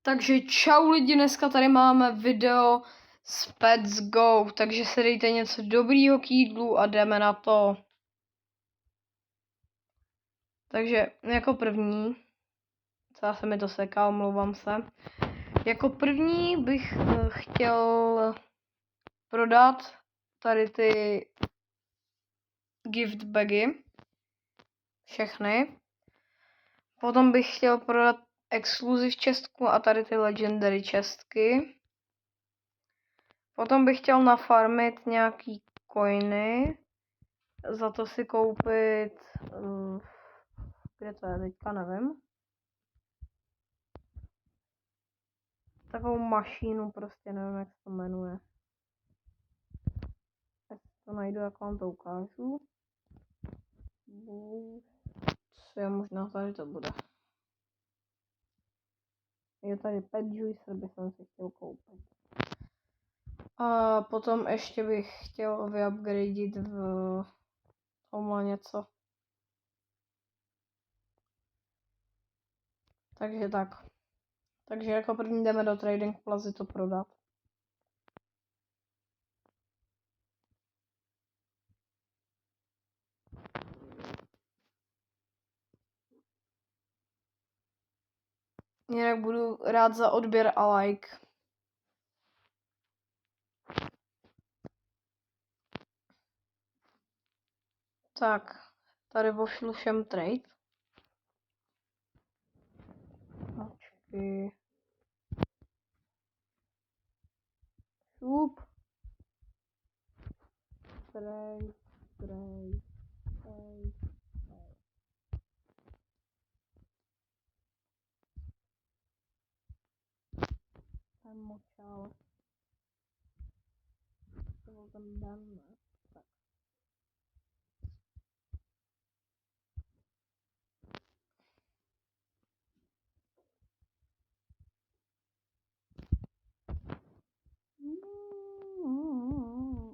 Takže čau lidi, dneska tady máme video z Pets Go, takže si dejte něco dobrýho k jídlu a jdeme na to. Takže jako první, já se mi to seká, omlouvám se. Jako první bych chtěl prodat tady ty gift bagy, všechny. Potom bych chtěl prodat exkluziv čestku a tady ty legendary čestky. Potom bych chtěl nafarmit nějaký coiny, za to si koupit, kde to je teďka, nevím. Takovou mašínu, prostě nevím, jak se to jmenuje. Až to najdu, jak vám to ukážu. Co je možná tady to bude. Je tady Pet Juicer, bych si chtěl koupit. A potom ještě bych chtěl vyupgradit v tomhle něco. Takže tak. Takže jako první jdeme do Trading Plazy to prodat. Jinak budu rád za odběr a like. Tak, tady pošlu všem trade. Počkej. Šup. Trade. Jsem močal. To byl ten Dan, ne? Tak.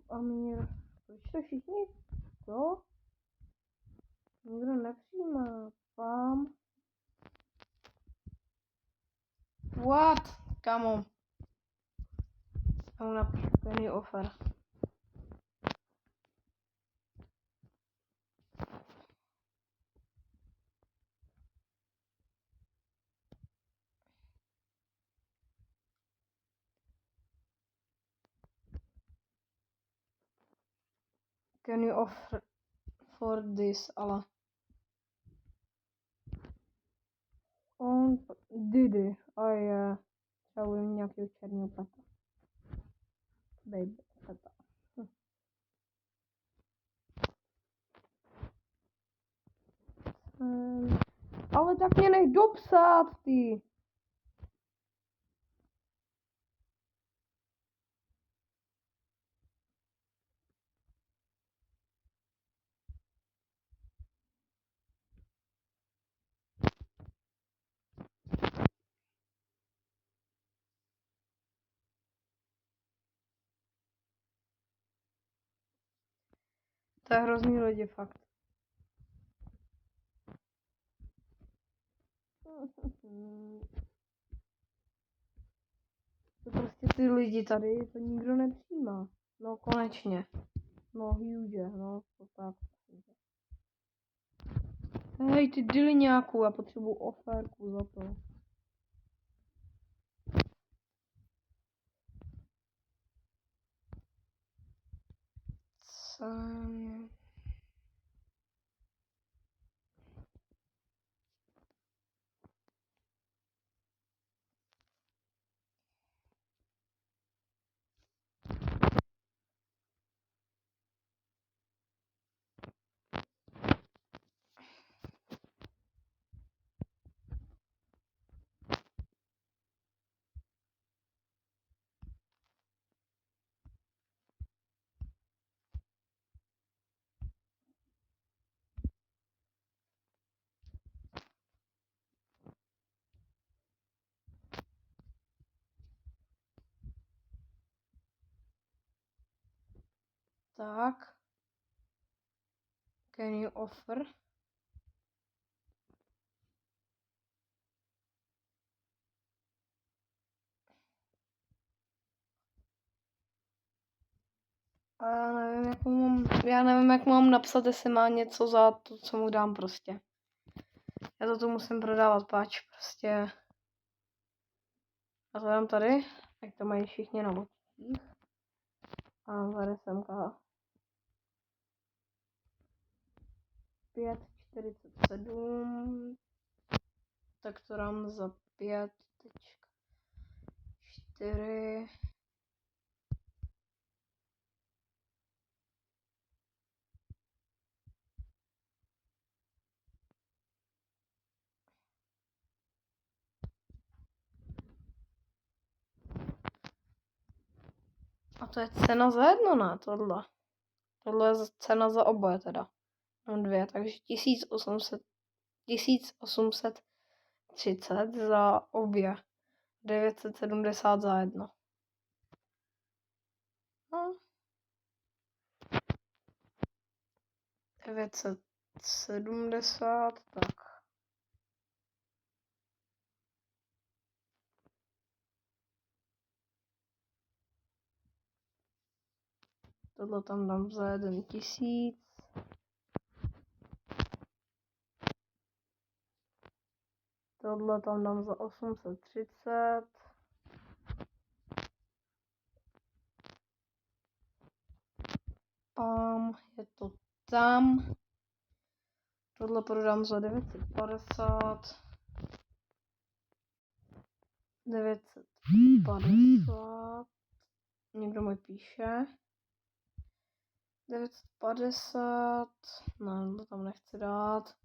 Amír. Proč to všichni? Co? Nikdo nepřijímá. Pám. What? Kamo. Já mu napíšu penny offer. Can you offer for this, ale on Didi a je čauju nějakého černého peta. Baby peta. Ale tak mě nech dopsat, ty. To je hrozný lidi, fakt. To prostě ty lidi tady, to nikdo nepřijímá. No konečně. No huge, no to tak. Hej, ty dili nějakou, já potřebuji oferku za to. Co je? Tak. Can you offer? A já nevím, jak mu mám napsat, jestli má něco za to, co mu dám prostě. Já to tu musím prodávat, páč prostě. A to dám tady, tak to mají všichni na bocích. A tady semka 5,47. Tak to dám za 5,4. A to je cena za jedno, ne? Tohle. Tohle je cena za oboje teda. Mám 2, takže 1830 za obě. 970 za jedno. No. 970, tak. Tohle tam dám za 1000. Tohle tam dám za 830. Je to tam. Tohle prodám za 950. 950. Někdo mi píše. 950. Ne, to tam nechci dát.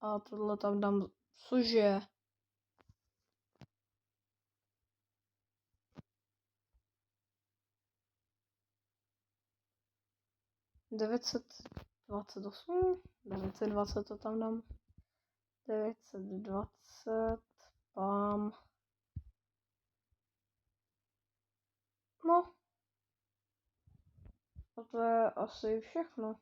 A tohle tam dám, cože? Devětset 920 to tam dám. 920, pám. No. A to je asi všechno.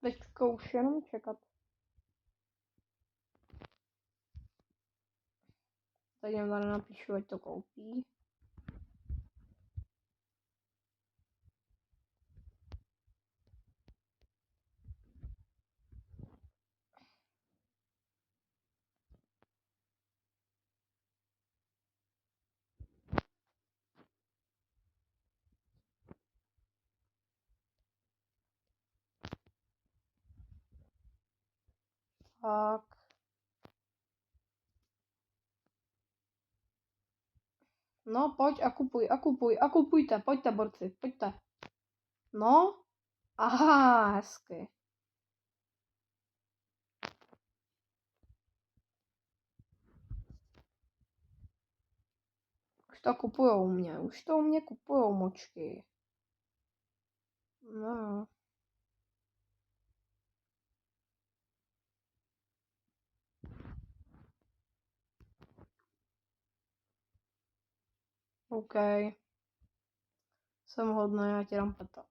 Teďka už jenom čekat. Tady jim tady napíšu, ať to koupí. Tak. No, pojď a kupujte, pojďte, borci, pojďte. No, aha, hezky. Už to kupujou mě, už to u mě kupujou močky. No. OK. Jsem hodná, já ti dám peta.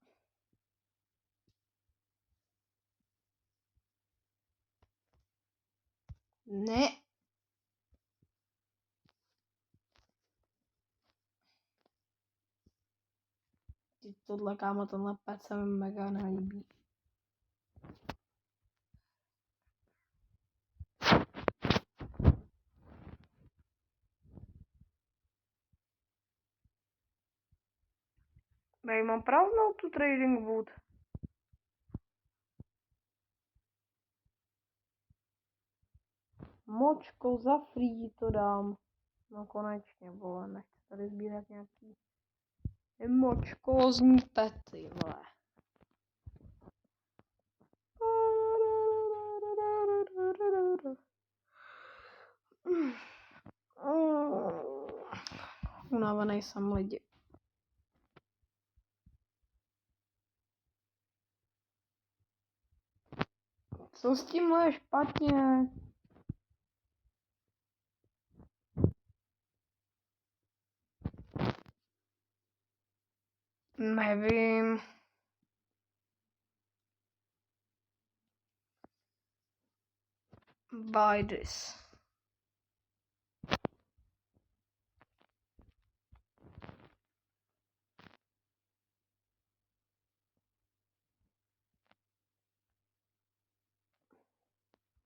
Ne. Ty tohle, kámo, tenhle pet se mi mega nelíbí. Já mám prázdnou tu trading boot. Močko za free to dám. No konečně, vole, nechci tady sbírat nějaký močkózní pety, vole. Unavený jsem, lidi. Co s tímhle je špatně? Nevím. Buy this.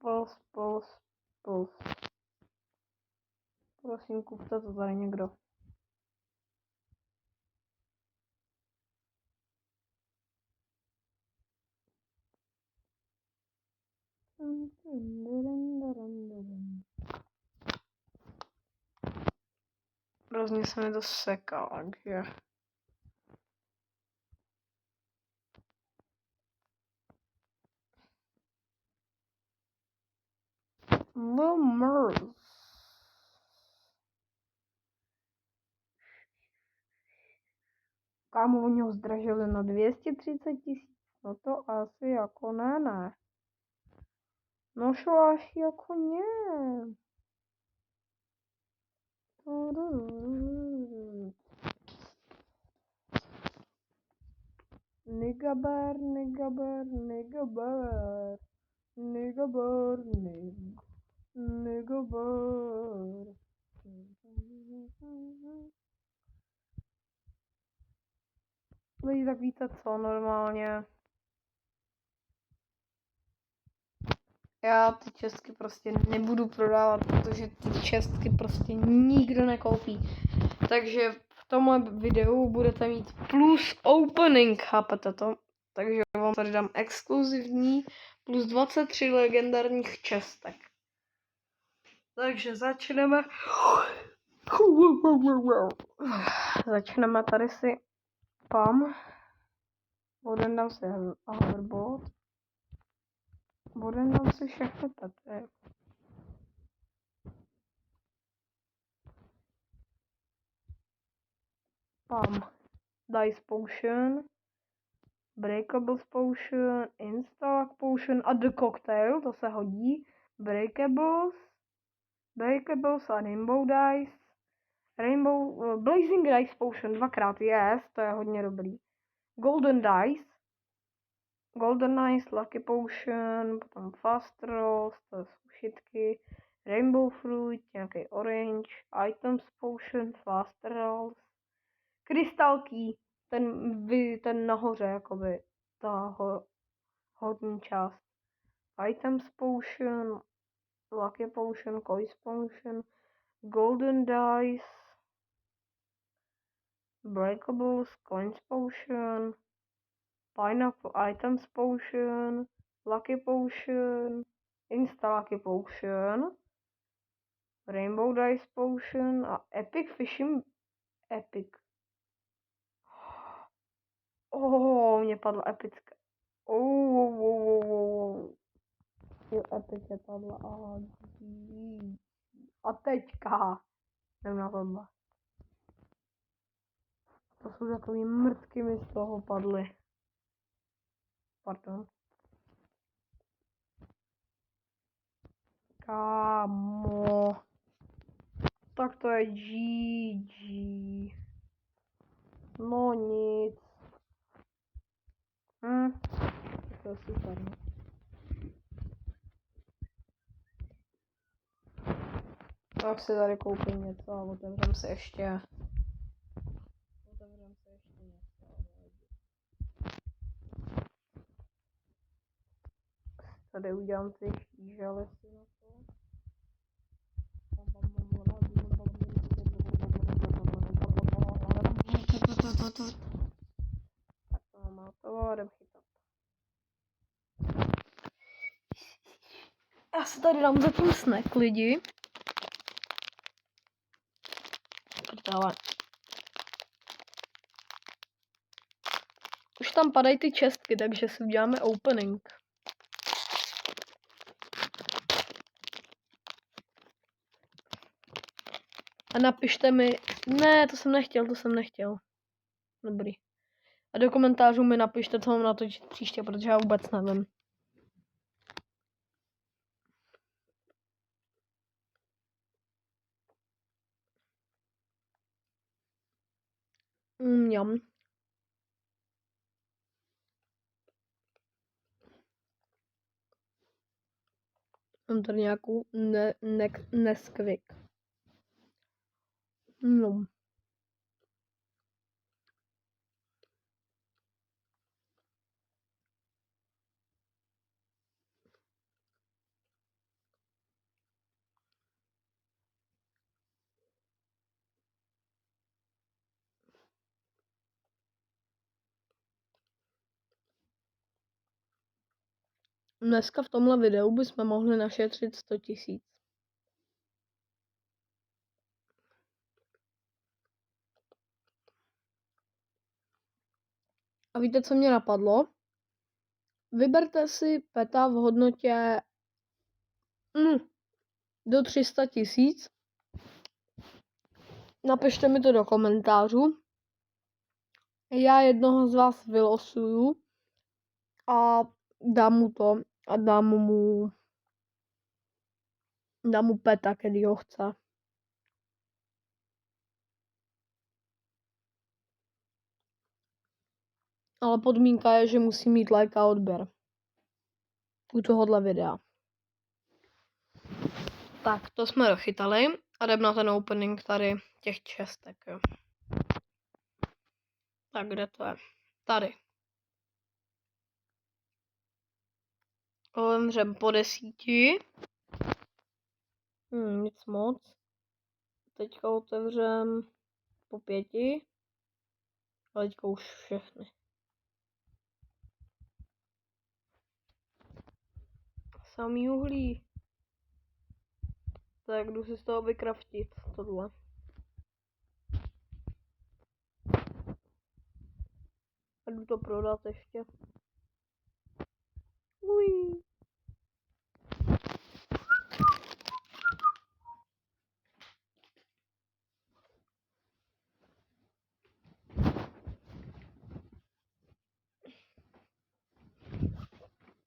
Puls. Prosím, kupte to tady někdo. Hrozně se mi to seká, takže... Mrs. Kámo, oni ho zdražili na 230 000. No to asi jako ne. No šo až jako ne. Nigaber. Lidi, tak víte co, normálně. Já ty čestky prostě nebudu prodávat, protože ty čestky prostě nikdo nekoupí. Takže v tomhle videu budete mít plus opening, chápete to? Takže vám tady dám exkluzivní plus 23 legendárních čestek. Takže začneme. Začneme tady si pam. Odendám si hoverboard. Odendám si všechny pety. Pam. Dice Potion. Breakables Potion. Instalock Potion a The Cocktail, to se hodí. Breakables a Rainbow Dice. Blazing Dice Potion dvakrát, yes, to je hodně dobrý. Golden Dice, Lucky Potion, potom Fast Rolls, to je sušitky. Rainbow Fruit, nějaký Orange, Items Potion, Fast Rolls. Crystal Key, ten nahoře, jakoby, ta hodní část. Items Potion, Lucky Potion, Coins Potion, Golden Dice, Breakables, Coins Potion, Pineapple Items Potion, Lucky Potion, Insta Lucky Potion, Rainbow Dice Potion a Epic Fishing Epic. Mně padla epická. Jo, Epic je padla. A teďka. Jdem na tohle. To jsou takový mrtky mi z toho padly. Pardon. Kámo. Tak to je GG. No nic. To je super. No. Tak si tady koupím něco a otevřem se ještě něco. Tady udělám ty štížele si na to. Tak to mám hotovo a jdem chytat. Já se tady dám zatím snack, lidi. Ale už tam padají ty čestky, takže si uděláme opening. A napište mi, ne, to jsem nechtěl. Dobrý. A do komentářů mi napište, co mám natočit příště, protože já vůbec nevím. Mňam. Mám tady nějakou Nesquik. No. dneska v tomhle videu bychom mohli našetřit 100 000. A víte, co mě napadlo? Vyberte si peta v hodnotě do 300 000. Napište mi to do komentářů. Já jednoho z vás vylosuju a dám mu to a dám mu peta, který ho chce. Ale podmínka je, že musí mít like a odběr u tohohle videa. Tak, to jsme dochytali a jdem na ten opening tady těch čestek, jo. Tak, kde to je? Tady. Otevřem po 10. Nic moc. Teďka otevřem po 5. A teďka už všechny. Samý uhlí. Tak jdu si z toho vykraftit tohle. A jdu to prodat ještě. Uj.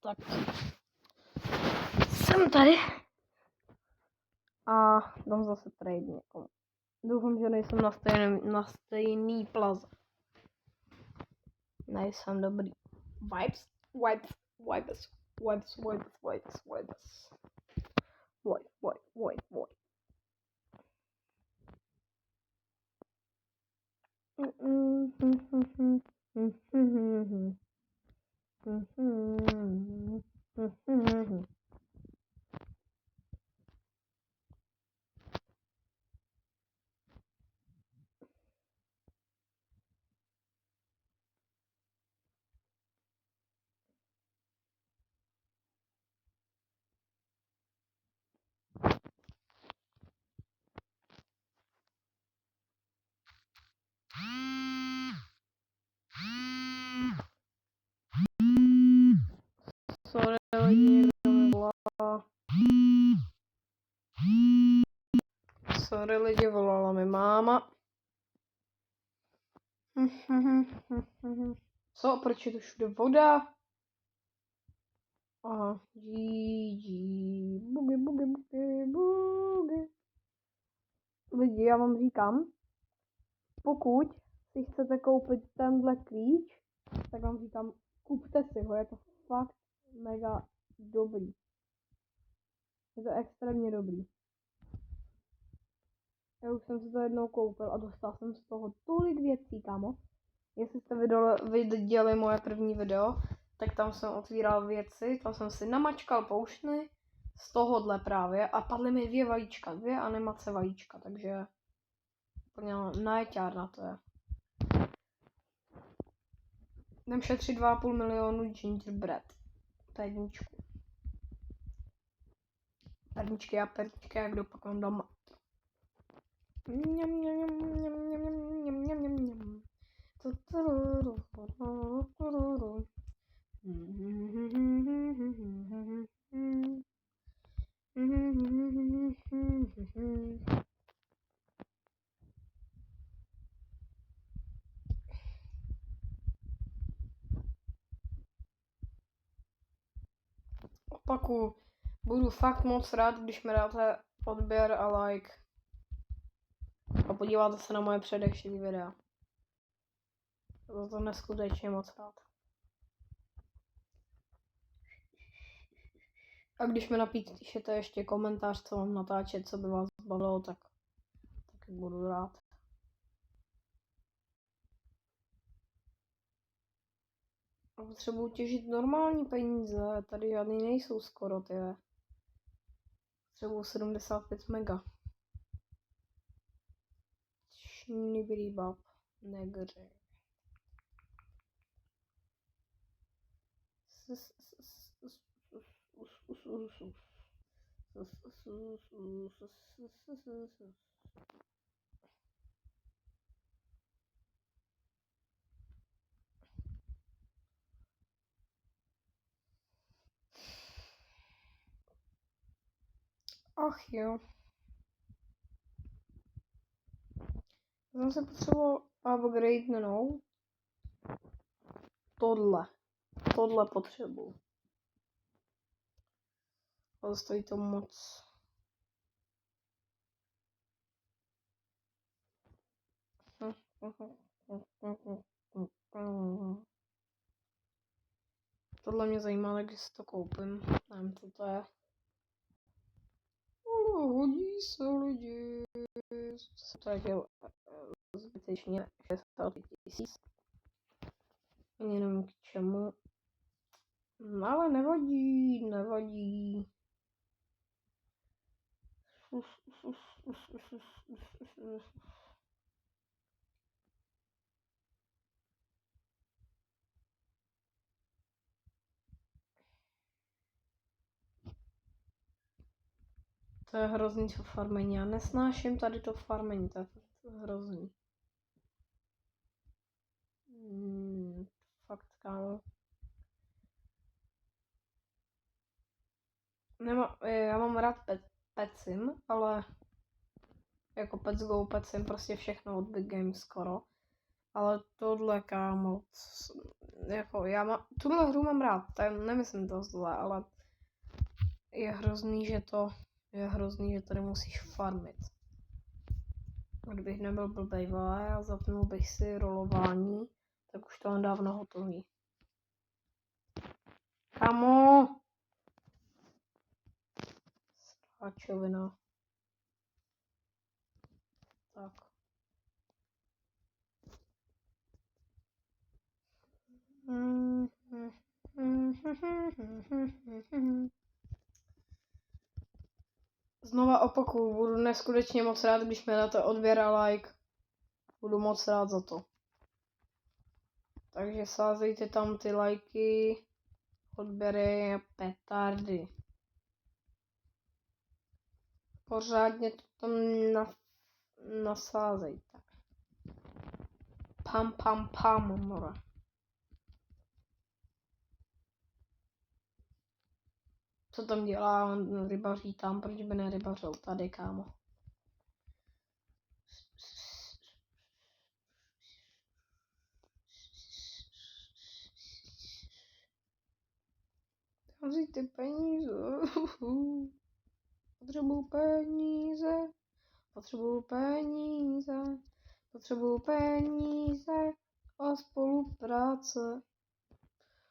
Tak. Jsem tady. A dám zase trade někomu. Doufám, že nejsem na stejný plaza. Nejsem dobrý. Vibes. Sorry, lidi, někdo mi volá. Sorry, lidi, volala mi máma. Co? Proč je to všude voda? Aha, GG. Bugy. Lidi, já vám říkám, pokud si chcete koupit tenhle klíč, tak vám říkám, kupte si ho, je to fakt mega dobrý. Je to extrémně dobrý. Já už jsem si to jednou koupil a dostal jsem z toho tolik věcí, kámo. Jestli jste viděli moje první video, tak tam jsem otvíral věci, tam jsem si namačkal pouštny z tohohle právě a padly mi 2 vajíčka, 2 animace vajíčka, takže úplně najťárna to je. Jdem šetřit 2,5 milionu gingerbread. Perničku. Perničky a perničky, jak dopakujem doma. Opakuju, budu fakt moc rád, když mi dáte odběr a like. A podíváte se na moje předešlý videa. Za to neskutečně moc rád. A když mi napíšete ještě komentář, co mám natáčet, co by vás bavilo, tak budu rád. A potřebuji těžit normální peníze, tady žádný nejsou skoro, ty. Potřebuji 75 mega. Šnibrýbab, negře. Ach jo. Jsem se potřeboval upgradenout. Tohle potřebuji. Ale stojí to moc. Tohle mě zajímá, když si to koupím. Nevím, co to je. Hodí se lidi. Ztratil zbytečně 65 000. Jenom k čemu. No, ale nevadí. To je hrozný to farmení. Já nesnáším tady to farmení, to je hrozný. Fakt, kámo. Já mám rád Petsim, ale jako Pets Go, Petsim, prostě všechno od Big Game skoro. Ale tohle, kámo, jako tuhle hru mám rád, nemyslím to zle, ale je hrozný, že tady musíš farmit. Kdybych nebyl blbej, vole, a zapnul bych si rolování, tak už to mám dávno hotový. Kamo! Sráčovina. Tak. Znova opakuju, budu neskutečně moc rád, když mi dáte odběr a like. Budu moc rád za to. Takže sázejte tam ty lajky, odběry a petardy. Pořádně to tam nasázejte. Pam, mora. Co tam dělá? On rybaří tam, proč by nerybařil tady, kámo? Vzít ty peníze. Potřebuju peníze a spolupráce.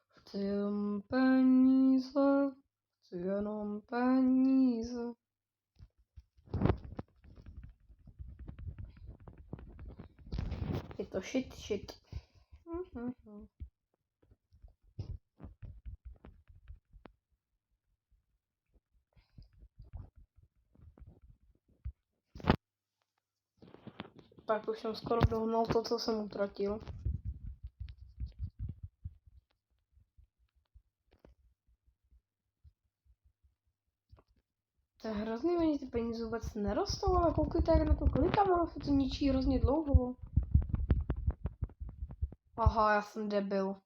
Chci jenom peníze. Je to shit. Tak už jsem skoro dohnal to, co jsem utratil. To je hrozný, oni ty peníze vůbec nerostou, ale koukejte, jak na to klikám, ale to ničí hrozně dlouho. Aha, já jsem debil.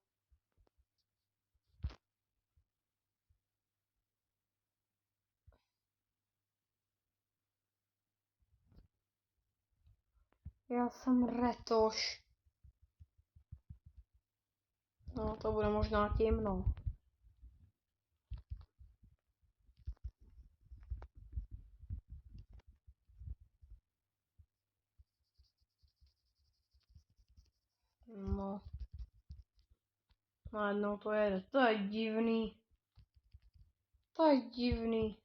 Já jsem retoš. No, to bude možná tím, no. No. Najednou to jede. To je divný.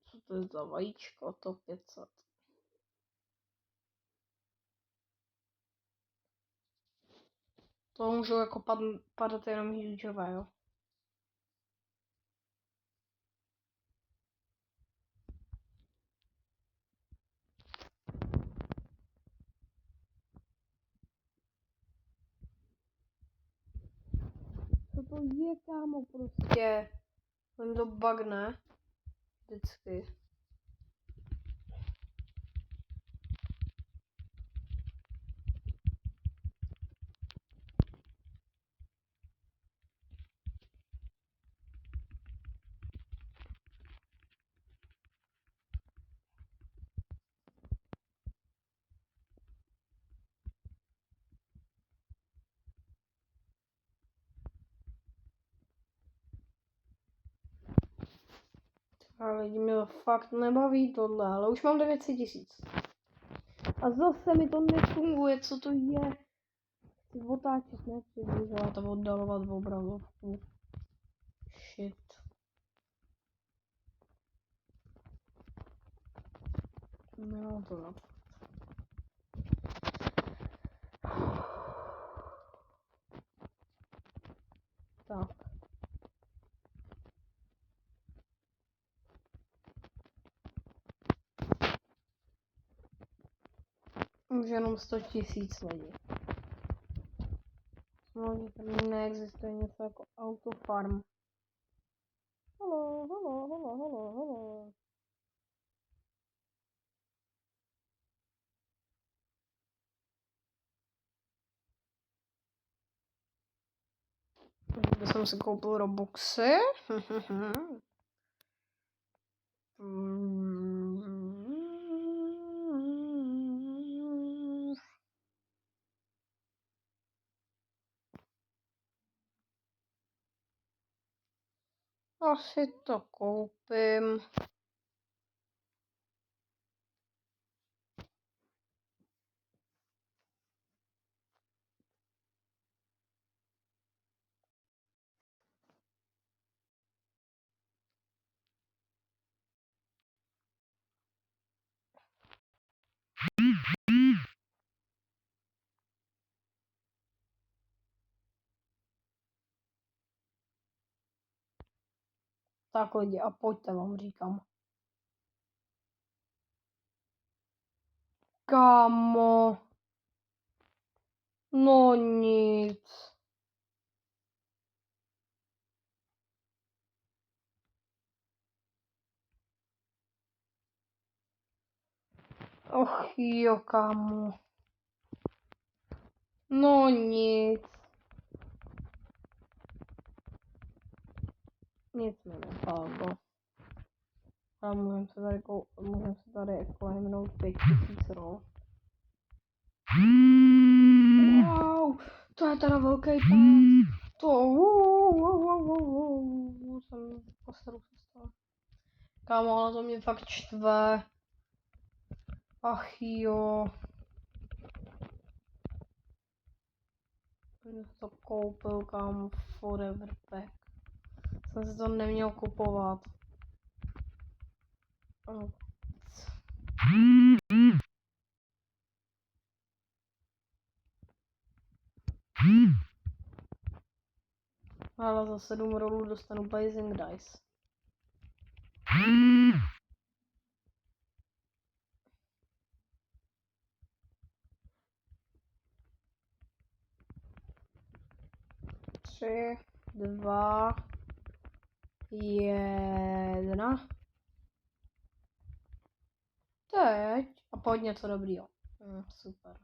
Co to je za vajíčko? To 500. To můžou jako padat jenom hugeové, jo. to je, kámo, prostě. Jen to bugne. Vždycky. Ale lidi, mě to fakt nebaví tohle, ale už mám 900 000. A zase mi to nefunguje, co to je? Chci otáčet, ne přibližovat a oddalovat obrazovku. Shit. No to no. Tak. Už jenom 100 000 lidí. No, tady neexistuje něco jako autofarm. Hello. Kdyby jsem si koupil Robuxy. Asi to koupím. Tak lidi, a pojďte, vám říkám. Kámo. No nic. Och jo, kámo. No nic. Nic mi nepadlo. A můžeme se tady jako hemnout 5000 no. Wow, to je teda velký pán. To jsem postaru se stala. Kámo, ale to mě fakt štve. Ach jo. Jsem to koupil, kámo, forever pack. Jsem si to neměl kupovat. Ale za 7 rolů dostanu Blazing Dice. Tři, 2, 1. Teď. A pojď něco dobrýho. Super.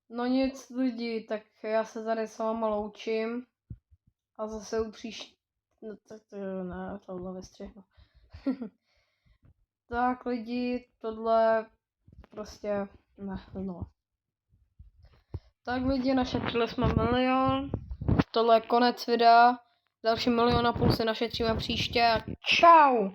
No nic lidi, tak já se tady s váma loučím. A zase u příští... No ne, tohle vystřihnu. Tak lidi, tohle prostě... Ne, znovu. Tak lidi, našetřili jsme 1 000 000. Tohle je konec videa. Další 1,5 milionu si našetříme příště. Čau!